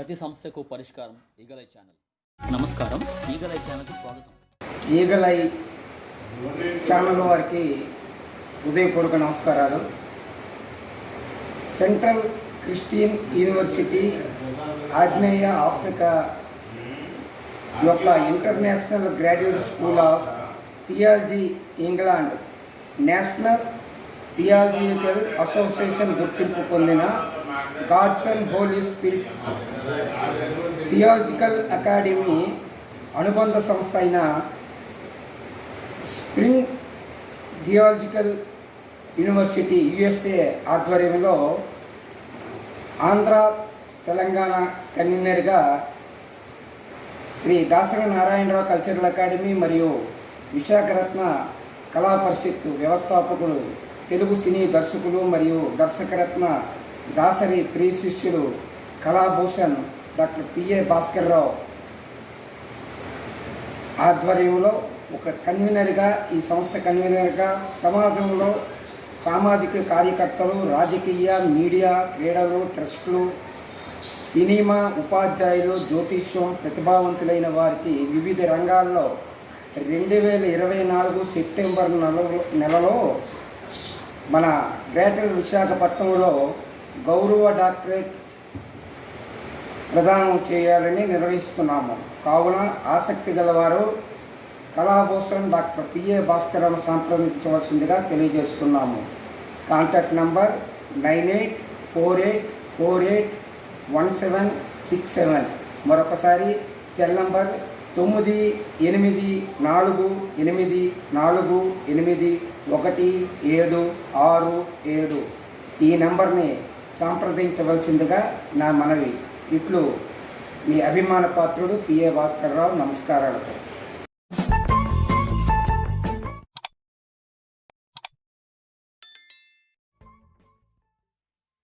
ప్రతి సమస్యకు పరిష్కారం ఈగలై ఛానల్. నమస్కారం, ఈగలై ఛానల్కి స్వాగతం. ఈగలై ఛానల్ వారికి హృదయపూర్వక నమస్కారాలు. సెంట్రల్ క్రిస్టియన్ యూనివర్సిటీ ఆగ్నేయ ఆఫ్రికా యొక్క International Graduate School of Theology England National Theological Association గుర్తింపు పొందిన God's and Holy Spirit Theological Academy అనుబంధ సంస్థ అయిన స్ప్రింగ్ థియాలజికల్ యూనివర్సిటీ USA ఆధ్వర్యంలో ఆంధ్ర తెలంగాణ కన్వీనర్గా శ్రీ దాసరి నారాయణరావు కల్చరల్ అకాడమీ మరియు విశాఖరత్న కళా పరిషత్ వ్యవస్థాపకులు, తెలుగు సినీ దర్శకులు మరియు దర్శకరత్న దాసరి ప్రియ శిష్యులు కళాభూషణ్ డాక్టర్ PA భాస్కర్రావు ఆధ్వర్యంలో ఒక కన్వీనర్గా, ఈ సంస్థ కన్వీనర్గా సమాజంలో సామాజిక కార్యకర్తలు, రాజకీయ, మీడియా, క్రీడలు, ట్రస్టులు, సినిమా, ఉపాధ్యాయులు, జ్యోతిష్యం ప్రతిభావంతులైన వారికి వివిధ రంగాల్లో 2024 సెప్టెంబర్ నెలలో మన గ్రేటర్ విశాఖపట్నంలో గౌరవ డాక్టరేట్ ప్రదానం చేయాలని నిర్వహిస్తున్నాము. కావున ఆసక్తి గలవారు కళాభూషణ్ డాక్టర్ PA భాస్కర్ను సంప్రదించవలసిందిగా తెలియజేస్తున్నాము. Contact number 9848481767. మరొకసారి సెల్ నంబర్ 9848481767. ఈ నెంబర్ని సంప్రదించవలసిందిగా నా మనవి. ఇట్లు మీ అభిమాన పాత్రుడు PA భాస్కర్రావు. నమస్కారాలు.